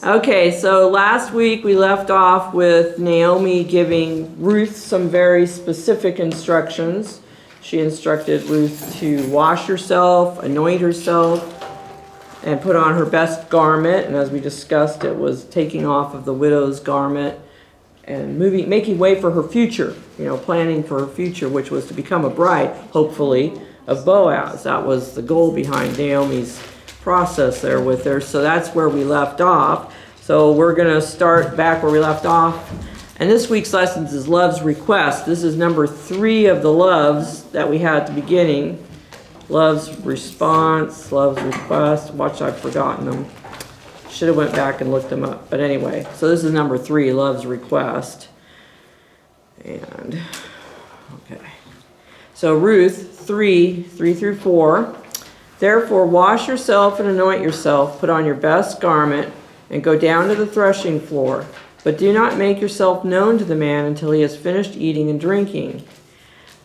Okay, so last week we left off with Naomi giving Ruth some very specific instructions. She instructed Ruth to wash herself, anoint herself, and put on her best garment. And as we discussed, it was taking off of the widow's garment and making way for her future, planning for her future, which was to become a bride, hopefully, of Boaz. That was the goal behind Naomi's process there with her. So that's where we left off. So we're going to start back where we left off. And this week's lessons is Love's Request. This is number 3 of the loves that we had at the beginning. Love's Response, Love's Request. Watch, I've forgotten them. Should have went back and looked them up. But anyway, so this is number 3, Love's Request. And, okay. So Ruth 3 through 4. Therefore, wash yourself and anoint yourself, put on your best garment, and go down to the threshing floor. But do not make yourself known to the man until he has finished eating and drinking.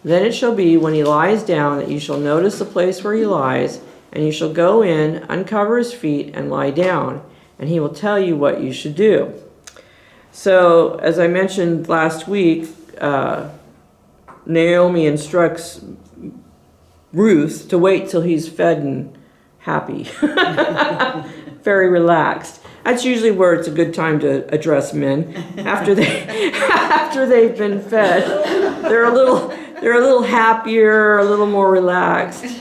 Then it shall be, when he lies down, that you shall notice the place where he lies, and you shall go in, uncover his feet, and lie down, and he will tell you what you should do. So, as I mentioned last week, Naomi instructs Ruth to wait till he's fed and happy, very relaxed. That's usually where it's a good time to address men after they've been fed. They're a little happier, a little more relaxed.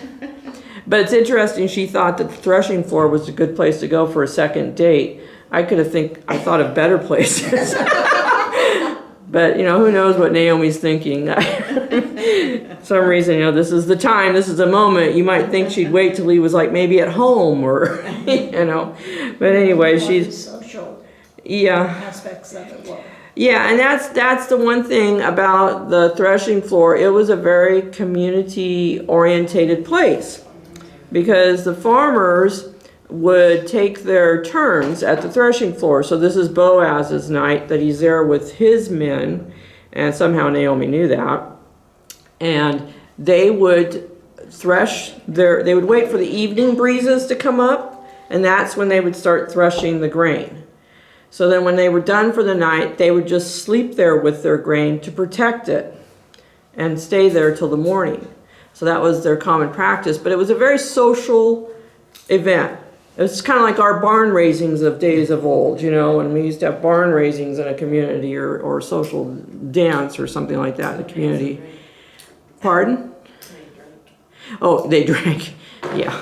But it's interesting. She thought that the threshing floor was a good place to go for a second date. I thought of better places. But, who knows what Naomi's thinking. For some reason, this is the time, this is the moment. You might think she'd wait till he was like maybe at home or, But anyway, she's... social aspects of it. Yeah, and that's the one thing about the threshing floor. It was a very community-orientated place because the farmers would take their turns at the threshing floor. So this is Boaz's night that he's there with his men, and somehow Naomi knew that. And they would they would wait for the evening breezes to come up, and that's when they would start threshing the grain. So then when they were done for the night, they would just sleep there with their grain to protect it and stay there till the morning. So that was their common practice, but it was a very social event. It's kind of like our barn raisings of days of old, when we used to have barn raisings in a community or social dance or something like that in the community. Pardon? Oh, they drank. Yeah.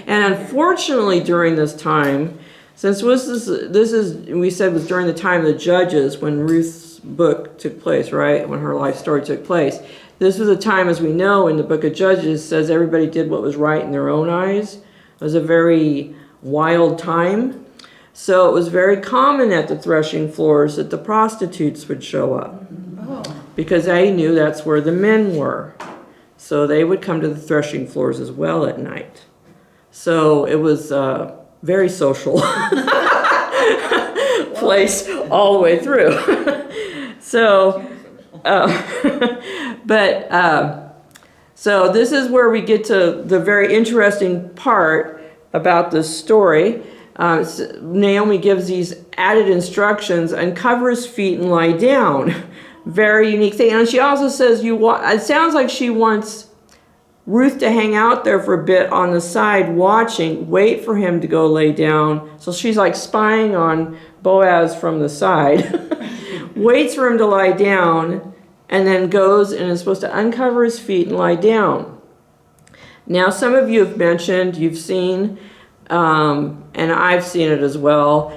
And unfortunately during this time, since this is we said was during the time of the Judges when Ruth's book took place, right? When her life story took place. This was a time, as we know, in the book of Judges, says everybody did what was right in their own eyes. It was a very wild time. So it was very common at the threshing floors that the prostitutes would show up. Because they knew that's where the men were. So they would come to the threshing floors as well at night. So it was a very social place all the way through. So, so this is where we get to the very interesting part about this story. Naomi gives these added instructions: uncover his feet and lie down. Very unique thing. And she also says, it sounds like she wants Ruth to hang out there for a bit on the side watching, wait for him to go lay down. So she's like spying on Boaz from the side, waits for him to lie down, and then goes and is supposed to uncover his feet and lie down. Now, some of you have mentioned, you've seen, and I've seen it as well,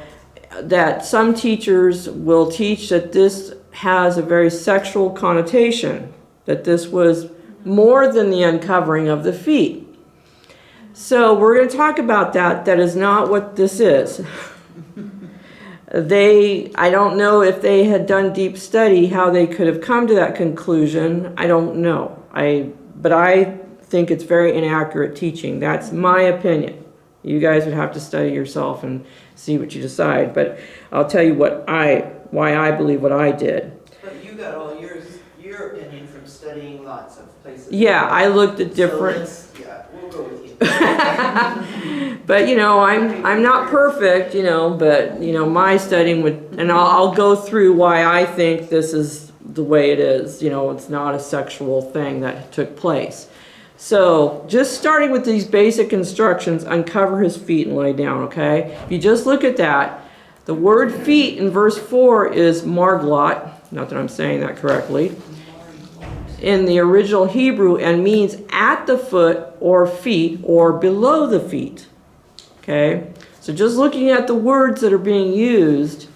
that some teachers will teach that this has a very sexual connotation, that this was more than the uncovering of the feet. So we're going to talk about that. That is not what this is. I don't know if they had done deep study, how they could have come to that conclusion. I don't know. But I think it's very inaccurate teaching. That's my opinion. You guys would have to study yourself and see what you decide. But I'll tell you why I believe what I did. But you got all your opinion from studying lots of places. Yeah, I looked at different... So we'll go with you. But, you know, I'm not perfect, you know, but, you know, my studying would, and I'll go through why I think this is the way it is. You know, it's not a sexual thing that took place. So, just starting with these basic instructions, uncover his feet and lay down, okay? If you just look at that, the word feet in verse 4 is marglot, not that I'm saying that correctly, in the original Hebrew, and means at the foot or feet or below the feet. Okay, so just looking at the words that are being used,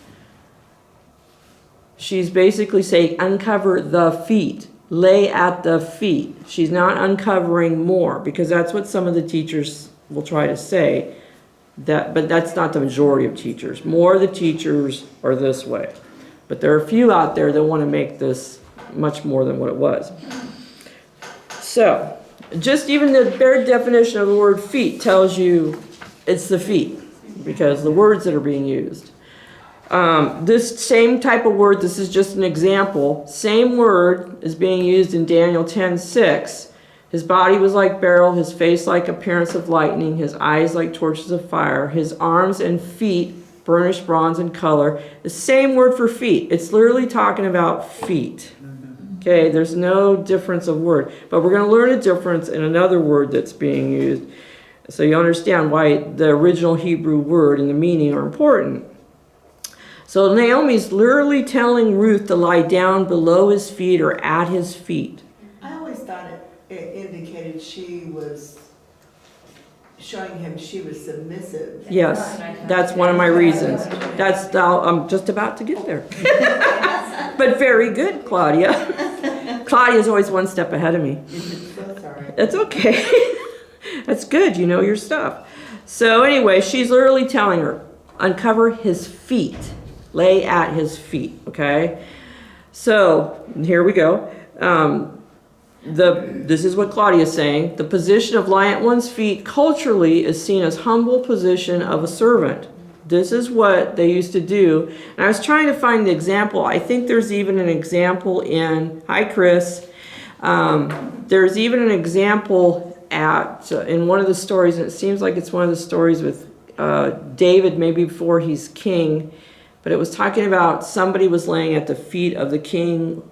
she's basically saying uncover the feet, lay at the feet. She's not uncovering more, because that's what some of the teachers will try to say, but that's not the majority of teachers. More of the teachers are this way, but there are a few out there that want to make this much more than what it was. So, just even the bare definition of the word feet tells you it's the feet, because the words that are being used. This same type of word, this is just an example, same word is being used in Daniel 10:6. His body was like beryl, his face like appearance of lightning, his eyes like torches of fire, his arms and feet burnished bronze in color. The same word for feet. It's literally talking about feet. Okay, there's no difference of word. But we're going to learn a difference in another word that's being used, so you understand why the original Hebrew word and the meaning are important. So Naomi's literally telling Ruth to lie down below his feet or at his feet. I always thought it indicated she was showing him she was submissive. Yes, that's one of my reasons. I'm just about to get there. But very good, Claudia. Claudia's always one step ahead of me. So sorry. That's okay. That's good, you know your stuff. So anyway, she's literally telling her, uncover his feet. Lay at his feet, okay? So, here we go. This is what Claudia is saying. The position of lying at one's feet culturally is seen as humble position of a servant. This is what they used to do. And I was trying to find the example. I think there's even an example in, hi Chris, there's even an example in one of the stories, and it seems like it's one of the stories with David, maybe before he's king, but it was talking about somebody was laying at the feet of the king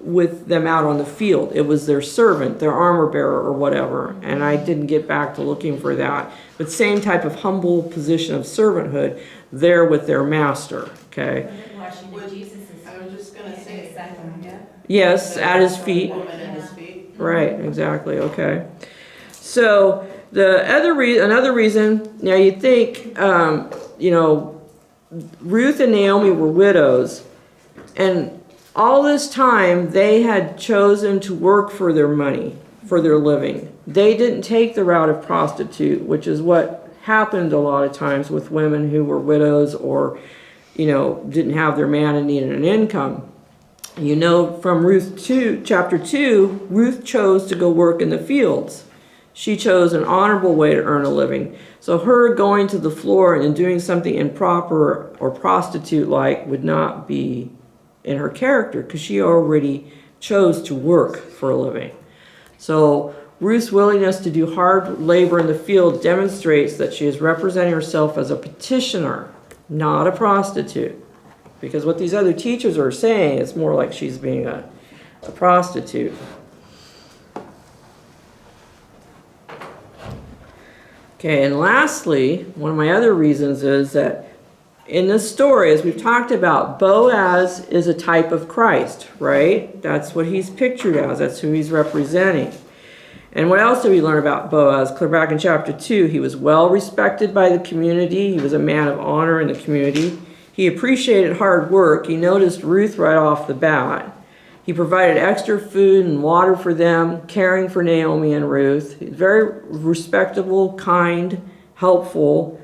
with them out on the field. It was their servant, their armor bearer or whatever, and I didn't get back to looking for that. But same type of humble position of servanthood there with their master, okay? I was just going to say, Yes, at his feet. woman at his feet. Right, exactly, okay. So another reason, now you think, you know, Ruth and Naomi were widows, and all this time they had chosen to work for their money, for their living. They didn't take the route of prostitute, which is what happened a lot of times with women who were widows or, you know, didn't have their man and needed an income. You know, from chapter 2, Ruth chose to go work in the fields. She chose an honorable way to earn a living. So her going to the floor and doing something improper or prostitute-like would not be in her character, because she already chose to work for a living. So Ruth's willingness to do hard labor in the field demonstrates that she is representing herself as a petitioner, not a prostitute. Because what these other teachers are saying, it's more like she's being a prostitute. Okay, and lastly, one of my other reasons is that in this story, as we've talked about, Boaz is a type of Christ, right? That's what he's pictured as. That's who he's representing. And what else do we learn about Boaz? Clear back in chapter 2, he was well respected by the community. He was a man of honor in the community. He appreciated hard work. He noticed Ruth right off the bat. He provided extra food and water for them, caring for Naomi and Ruth. He's very respectable, kind, helpful.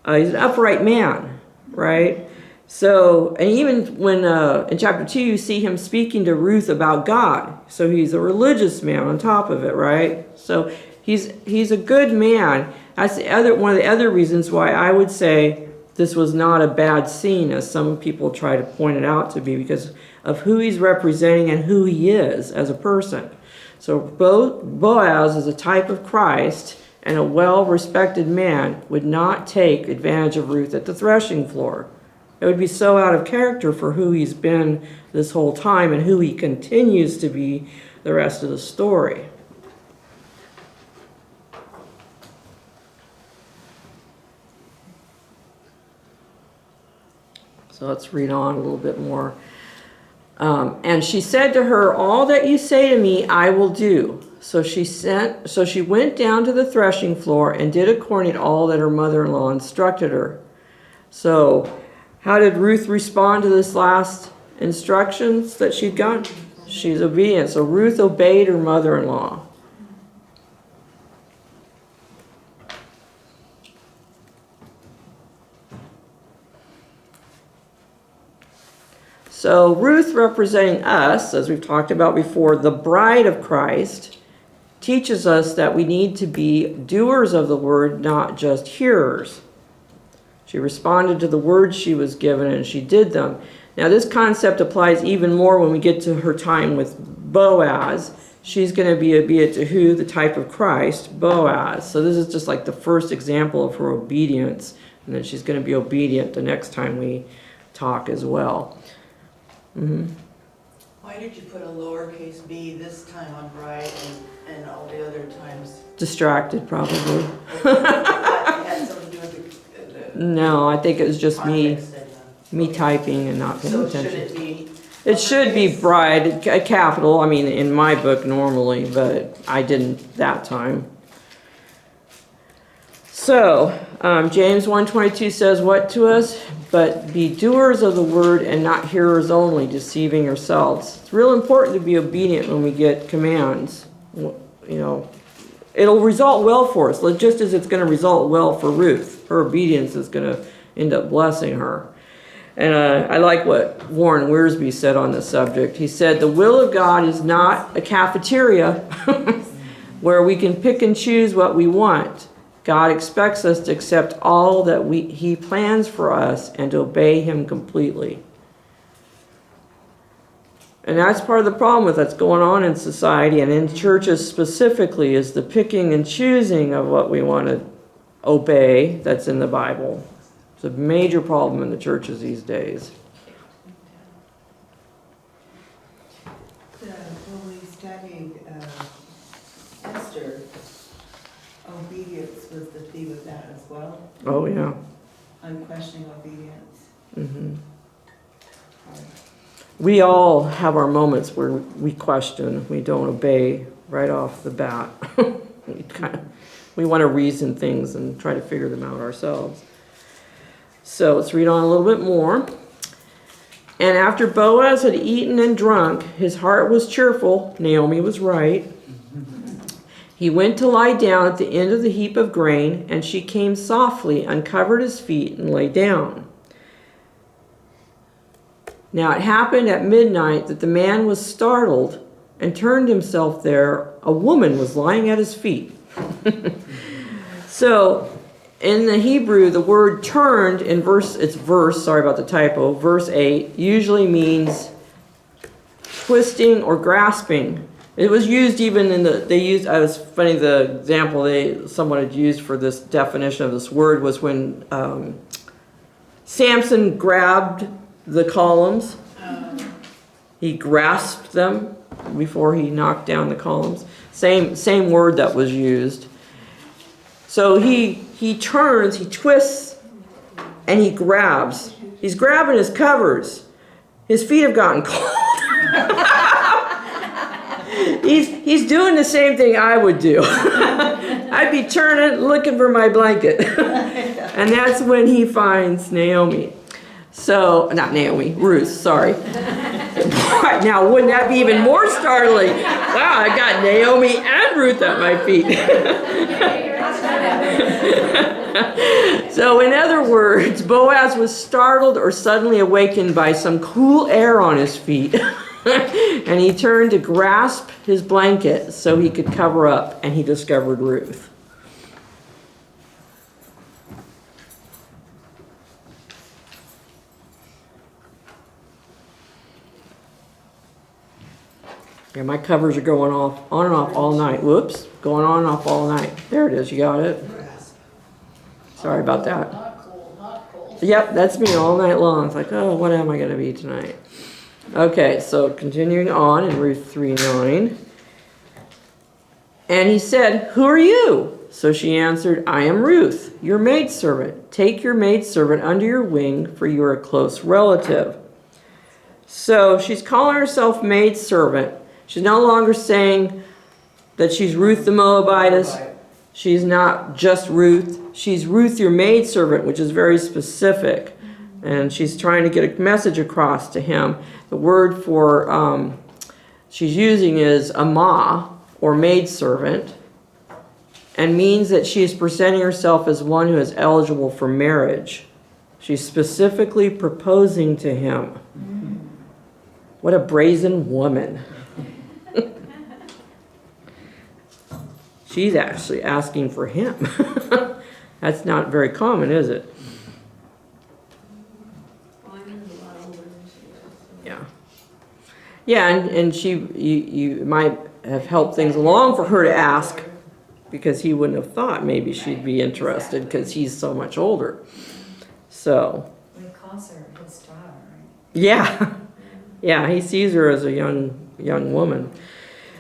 He's an upright man, right? So, and even when in chapter 2 you see him speaking to Ruth about God. So he's a religious man on top of it, right? So he's a good man. That's one of the other reasons why I would say this was not a bad scene, as some people try to point it out to be, because of who he's representing and who he is as a person. So Boaz is a type of Christ, and a well-respected man would not take advantage of Ruth at the threshing floor. It would be so out of character for who he's been this whole time and who he continues to be the rest of the story. So let's read on a little bit more. And she said to her, "All that you say to me, I will do." So she went down to the threshing floor and did according to all that her mother-in-law instructed her. So how did Ruth respond to this last instructions that she'd gotten? She's obedient. So Ruth obeyed her mother-in-law. So Ruth, representing us, as we've talked about before, the bride of Christ, teaches us that we need to be doers of the word, not just hearers. She responded to the words she was given and she did them. Now this concept applies even more when we get to her time with Boaz. She's going to be obedient to who? The type of Christ, Boaz. So this is just like the first example of her obedience. And then she's going to be obedient the next time we talk as well. Mm-hmm. Why did you put a lowercase b this time on bride and all the other times? Distracted, probably. It had something to do with the No, I think it was just me context and, typing and not paying so attention. should it be? It should be bride, a capital, I mean, in my book normally, but I didn't that time. So, James 1:22 says what to us? But be doers of the word and not hearers only, deceiving yourselves. It's real important to be obedient when we get commands. You know, it'll result well for us, just as it's going to result well for Ruth. Her obedience is going to end up blessing her. And I like what Warren Wiersbe said on the subject. He said, the will of God is not a cafeteria where we can pick and choose what we want. God expects us to accept all that He plans for us and to obey Him completely. And that's part of the problem with what's going on in society and in churches specifically, is the picking and choosing of what we want to obey that's in the Bible. It's a major problem in the churches these days. When we studied Esther, obedience was the theme of that as well. Oh, yeah. Unquestioning obedience. Mm-hmm. We all have our moments where we question, we don't obey right off the bat. We want to reason things and try to figure them out ourselves. So let's read on a little bit more. And after Boaz had eaten and drunk, his heart was cheerful. Naomi was right. He went to lie down at the end of the heap of grain, and she came softly, uncovered his feet, and lay down. Now it happened at midnight that the man was startled and turned himself there. A woman was lying at his feet. So in the Hebrew, the word turned in verse 8 usually means twisting or grasping. It was used even in it was funny, the example someone had used for this definition of this word was when Samson grabbed the columns. He grasped them before he knocked down the columns. Same word that was used. So he turns, he twists, and he grabs. He's grabbing his covers. His feet have gotten cold. He's doing the same thing I would do. I'd be turning, looking for my blanket. And that's when he finds Naomi. So, not Naomi, Ruth, sorry. Now, wouldn't that be even more startling? Wow, I got Naomi and Ruth at my feet. So, in other words, Boaz was startled or suddenly awakened by some cool air on his feet. And he turned to grasp his blanket so he could cover up, and he discovered Ruth. Yeah, my covers are going off, on and off all night. Whoops, going on and off all night. There it is, you got it? Sorry about that. Hot, cold, hot, cold. Yep, that's me all night long. It's like, oh, what am I going to be tonight? Okay, so continuing on in Ruth 3:9. And he said, "Who are you?" So she answered, "I am Ruth, your maidservant. Take your maidservant under your wing, for you are a close relative." So she's calling herself maidservant. She's no longer saying that she's Ruth the Moabitess. She's not just Ruth. She's Ruth, your maidservant, which is very specific. And she's trying to get a message across to him. The word for she's using is amah, or maidservant, and means that she is presenting herself as one who is eligible for marriage. She's specifically proposing to him. What a brazen woman. She's actually asking for him. That's not very common, is it? Yeah. Yeah, and you might have helped things along for her to ask, because he wouldn't have thought maybe she'd be interested because he's so much older. So. He calls her his daughter, right? Yeah. Yeah, he sees her as a young woman.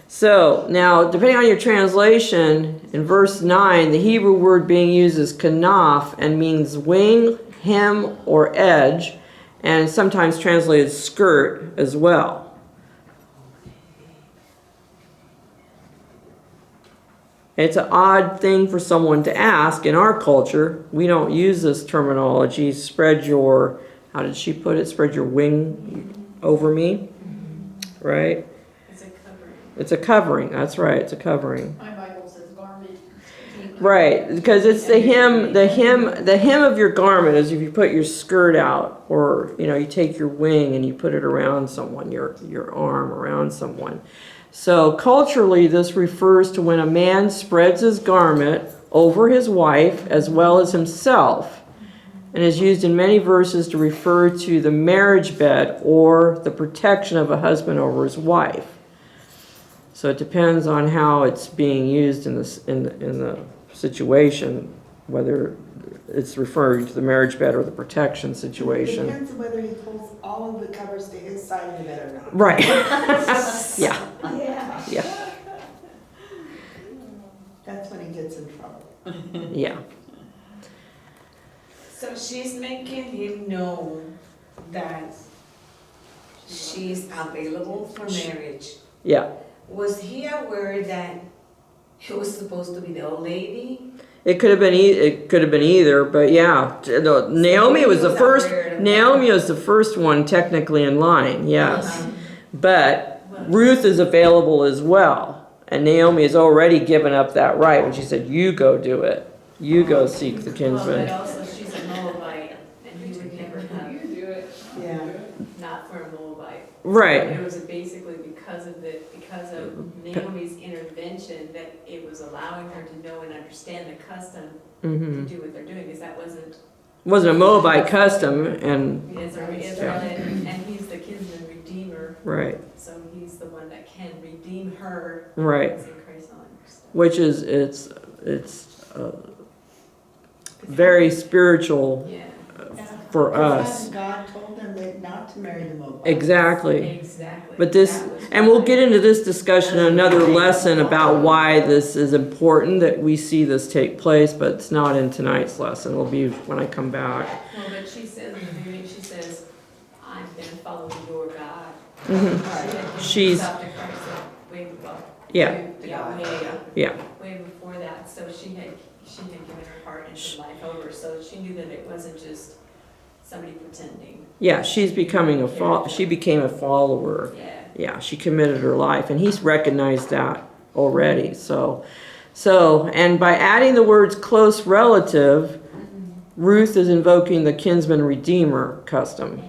So now, depending on your translation, in verse 9, the Hebrew word being used is kanaf and means wing, hem, or edge, and sometimes translated skirt as well. It's an odd thing for someone to ask in our culture. We don't use this terminology, spread your, how did she put it? Spread your wing over me, right? It's a covering. It's a covering, that's right, it's a covering. My Bible says garment. Right, because it's the hem of your garment is if you put your skirt out, or you take your wing and you put it around someone, your arm around someone. So culturally, this refers to when a man spreads his garment over his wife as well as himself, and is used in many verses to refer to the marriage bed or the protection of a husband over his wife. So it depends on how it's being used in the situation, whether it's referring to the marriage bed or the protection It situation. depends on whether he pulls all of the covers to his side of the bed or not. Right. Yeah. Yeah. Yeah. That's when he gets in trouble. Yeah. So she's making him know that she's available for marriage. Yeah. Was he aware that it was supposed to be the old lady? It could have been either, but yeah, Naomi was the first. Naomi was the first one technically in line, yes, but Ruth is available as well, and Naomi has already given up that right when she said, "You go do it. You go seek the Well, kinsman." but also she's a Moabite, and he would never have, Yeah. not for a Moabite. Right. It was basically because of Naomi's intervention that it was allowing her to know and understand the custom Mm-hmm. to do what they're doing, because that Wasn't a Moabite custom, and Israelite, and he's the Kinsman-Redeemer, right, so he's the one that can redeem her. right, As in Christ all understand. which is it's very spiritual Yeah, for us. Hasn't God told them that not to marry the Moabites? Exactly. exactly. But this, That was and we'll why. get into this discussion in another lesson about why this is important that we see this take place, but it's not in tonight's lesson. It'll be when I come back. Well, but she says in the beginning, she says, I'm going to follow your God. Mhm. She had given She's- herself to Christ way, well, Yeah. Yeah. way before that. So she had given her heart and her life over. So she knew that it wasn't just somebody pretending. Yeah, she became a follower. Yeah. Yeah, she committed her life, and he's recognized that already. So, and by adding the words close relative, Ruth is invoking the Kinsman-Redeemer custom.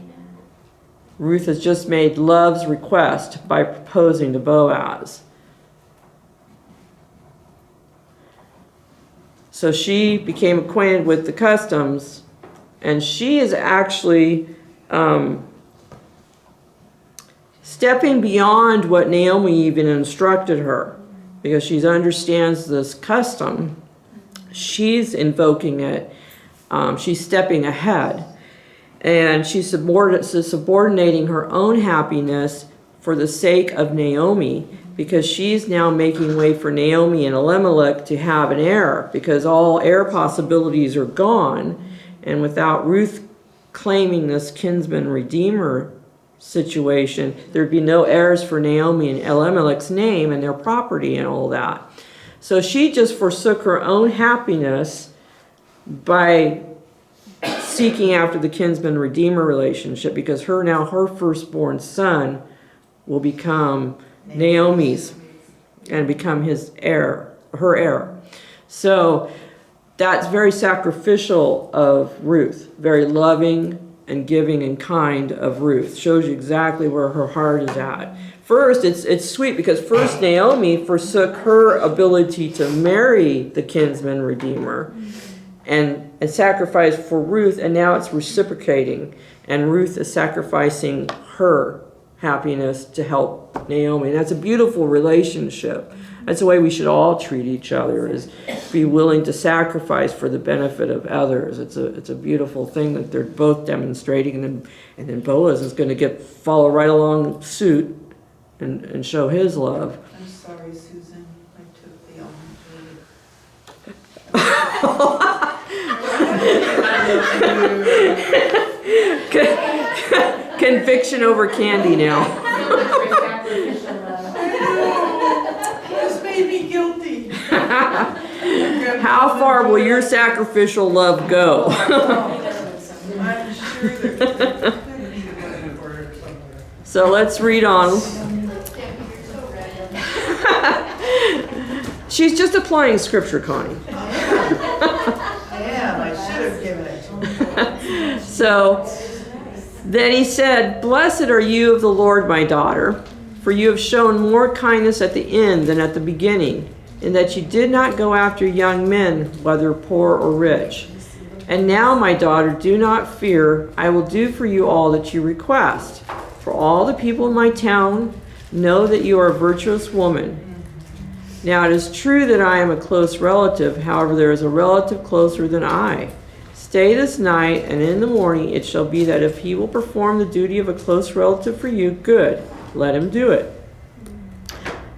Ruth has just made love's request by proposing to Boaz. So she became acquainted with the customs, and she is actually stepping beyond what Naomi even instructed her, because she understands this custom. She's invoking it. She's stepping ahead. And she's subordinating her own happiness for the sake of Naomi, because she's now making way for Naomi and Elimelech to have an heir, because all heir possibilities are gone. And without Ruth claiming this kinsman-redeemer situation, there'd be no heirs for Naomi and Elimelech's name and their property and all that. So she just forsook her own happiness by seeking after the kinsman-redeemer relationship, because her firstborn son will become Naomi's and become his heir, her heir. So that's very sacrificial of Ruth, very loving and giving and kind of Ruth. Shows you exactly where her heart is at. First, it's sweet because first Naomi forsook her ability to marry the kinsman-redeemer and sacrificed for Ruth, and now it's reciprocating, and Ruth is sacrificing her happiness to help Naomi. And that's a beautiful relationship. That's the way we should all treat each other, is be willing to sacrifice for the benefit of others. It's a beautiful thing that they're both demonstrating, and then Boaz is going to follow right along suit and show his love. I'm sorry, Susan, I took the almond. Conviction over candy now. This made me guilty. How far will your sacrificial love go? I'm sure there's a word somewhere. So let's read on. She's just applying scripture, Connie. I am. I should have given it to him. So then he said, "Blessed are you of the Lord, my daughter, for you have shown more kindness at the end than at the beginning, in that you did not go after young men, whether poor or rich. And now, my daughter, do not fear. I will do for you all that you request. For all the people in my town know that you are a virtuous woman. Now it is true that I am a close relative. However, there is a relative closer than I. Stay this night, and in the morning it shall be that if he will perform the duty of a close relative for you, good, let him do it."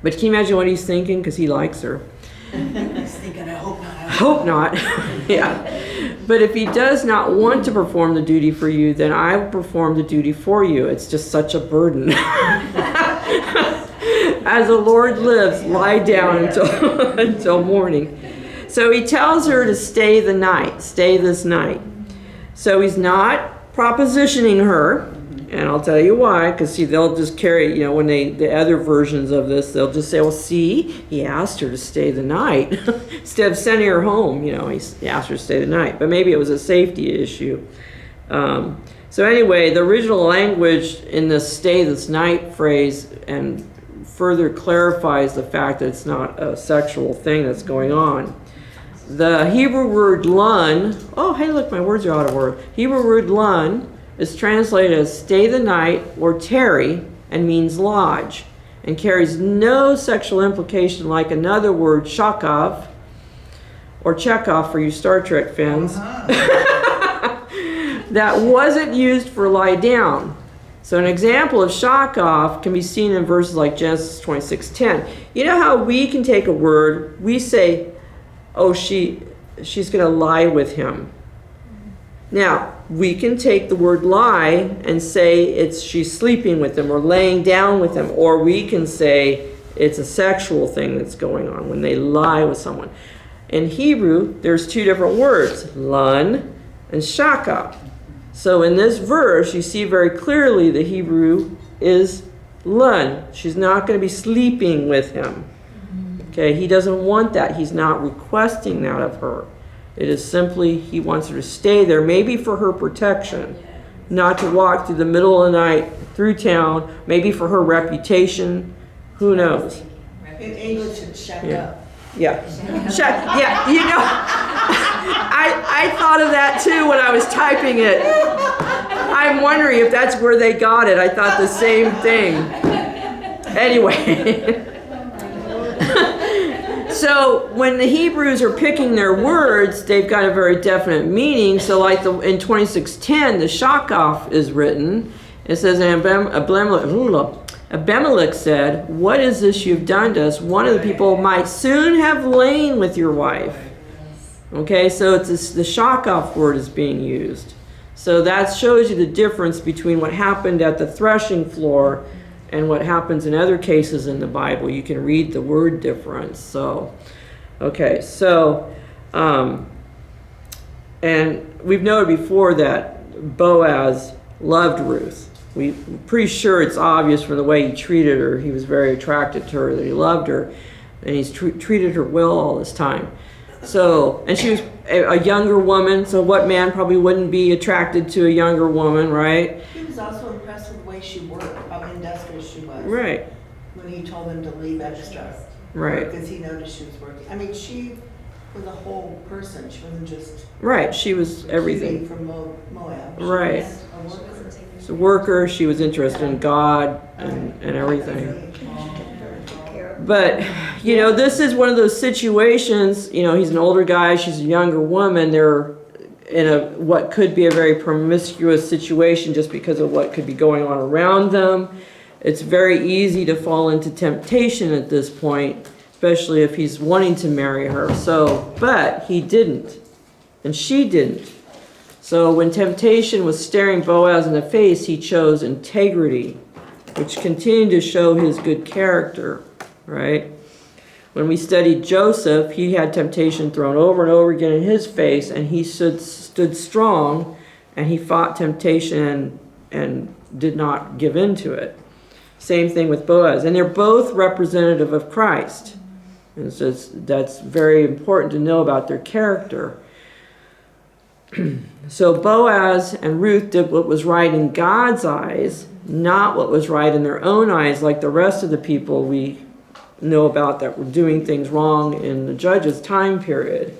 But can you imagine what he's thinking? Because he likes her. He's thinking, I hope not. I hope not. Yeah. "But if he does not want to perform the duty for you, then I will perform the duty for you." It's just such a burden. "As the Lord lives, lie down until morning." So he tells her to stay the night, stay this night. So he's not propositioning her, and I'll tell you why, because see, they'll just carry, when the other versions of this, they'll just say, well, see, he asked her to stay the night. Instead of sending her home, he asked her to stay the night. But maybe it was a safety issue. So anyway, the original language in this "stay this night" phrase and further clarifies the fact that it's not a sexual thing that's going on. The Hebrew word "lun," oh, hey, look, my words are out of order. Hebrew word "lun" is translated as "stay the night" or "tarry" and means lodge, and carries no sexual implication like another word, "shakov," or Chekhov for you Star Trek fans, that wasn't used for lie down. So an example of shakov can be seen in verses like Genesis 26:10. You know how we can take a word, we say, oh, she's going to lie with him. Now, we can take the word lie and say she's sleeping with him or laying down with him, or we can say it's a sexual thing that's going on when they lie with someone. In Hebrew, there's two different words, lun and shakov. So in this verse, you see very clearly the Hebrew is lun. She's not going to be sleeping with him. Okay, he doesn't want that. He's not requesting that of her. It is simply he wants her to stay there, maybe for her protection, not to walk through the middle of the night through town, maybe for her reputation. Who knows? In English, it's shut up. Yeah. Yeah, I thought of that too when I was typing it. I'm wondering if that's where they got it. I thought the same thing. Anyway. So when the Hebrews are picking their words, they've got a very definite meaning. So like in 26:10, the Shakaf is written. It says, and Abimelech said, "What is this you've done to us? One of the people might soon have lain with your wife." Okay, so it's this, the Shakaf word is being used. So that shows you the difference between what happened at the threshing floor and what happens in other cases in the Bible. You can read the word difference. So, okay, so, and we've noted before that Boaz loved Ruth. We're pretty sure it's obvious from the way he treated her. He was very attracted to her, that he loved her, and he's treated her well all this time. So, and she was a younger woman, so what man probably wouldn't be attracted to a younger woman, right? He was also impressed with the way she worked, how industrious she was. Right. When he told them to leave extra. Right. Because he noticed she was working. I mean, she was a whole person. She wasn't just. Right, she was everything. She from Moab. She Right. was a worker. She's a worker, she was interested in God and everything. But, you know, this is one of those situations, you know, he's an older guy, she's a younger woman. They're in a what could be a very promiscuous situation just because of what could be going on around them. It's very easy to fall into temptation at this point, especially if he's wanting to marry her. So, but he didn't, and she didn't. So when temptation was staring Boaz in the face, he chose integrity, which continued to show his good character, right? When we studied Joseph, he had temptation thrown over and over again in his face, and he stood strong, and he fought temptation and did not give in to it. Same thing with Boaz. And they're both representative of Christ. And so that's very important to know about their character. So Boaz and Ruth did what was right in God's eyes, not what was right in their own eyes, like the rest of the people we know about that were doing things wrong in the judges' time period.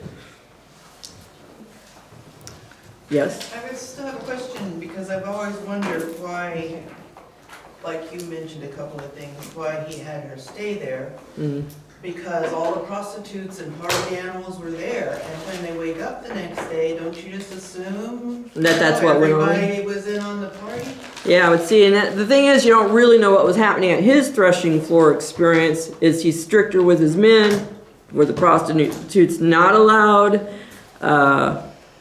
Yes? I would still have a question, because I've always wondered why, like you mentioned a couple of things, why he had her stay there. Mm. Because all the prostitutes and party animals were there, and when they wake up the next day, don't you just assume That's what went on? Everybody was in on the party? Yeah, but see, and the thing is, you don't really know what was happening at his threshing floor experience. Is he stricter with his men? Were the prostitutes not allowed?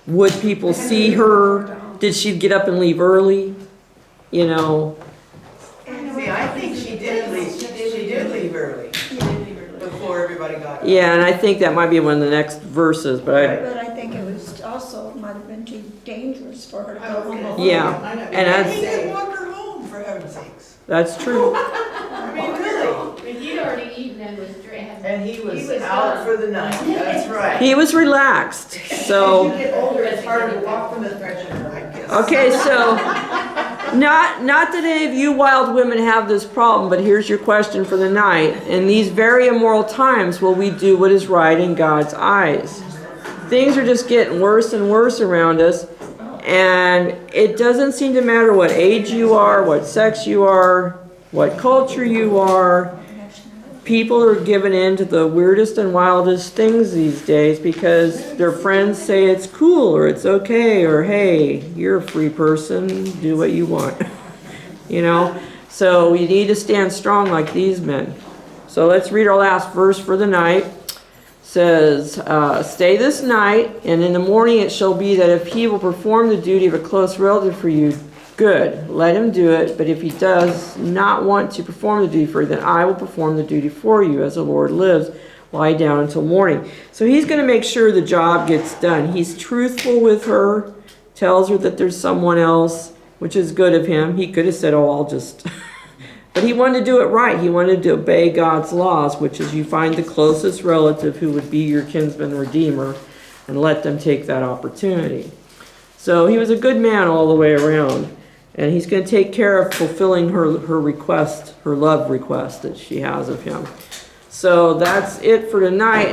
Would people see her? Did she get up and leave early? You know? See, I think she did leave, she did leave early, before everybody got up. Yeah, and I think that might be one of the next verses, but But I think it was also, might have been too dangerous for her to go home alone. yeah, I know. and He that's, could walk her home, for heaven's sakes. that's true. I mean, really. But he'd already eaten and was dressed. And he was out for the night, that's right. He was relaxed, As so. you get older, it's harder to walk from the threshing floor, I guess. Okay, so not that any of you wild women have this problem, but here's your question for the night. In these very immoral times, will we do what is right in God's eyes? Things are just getting worse and worse around us, and it doesn't seem to matter what age you are, what sex you are, what culture you are. People are giving in to the weirdest and wildest things these days because their friends say it's cool or it's okay or hey, you're a free person, do what you want. You know? So you need to stand strong like these men. So let's read our last verse for the night. It says, stay this night, and in the morning it shall be that if he will perform the duty of a close relative for you, good, let him do it. But if he does not want to perform the duty for you, then I will perform the duty for you, as the Lord lives. Lie down until morning. So he's going to make sure the job gets done. He's truthful with her, tells her that there's someone else, which is good of him. He could have said, oh, I'll just... But he wanted to do it right. He wanted to obey God's laws, which is you find the closest relative who would be your Kinsman-Redeemer and let them take that opportunity. So he was a good man all the way around. And he's going to take care of fulfilling her request, her love request that she has of him. So that's it for tonight.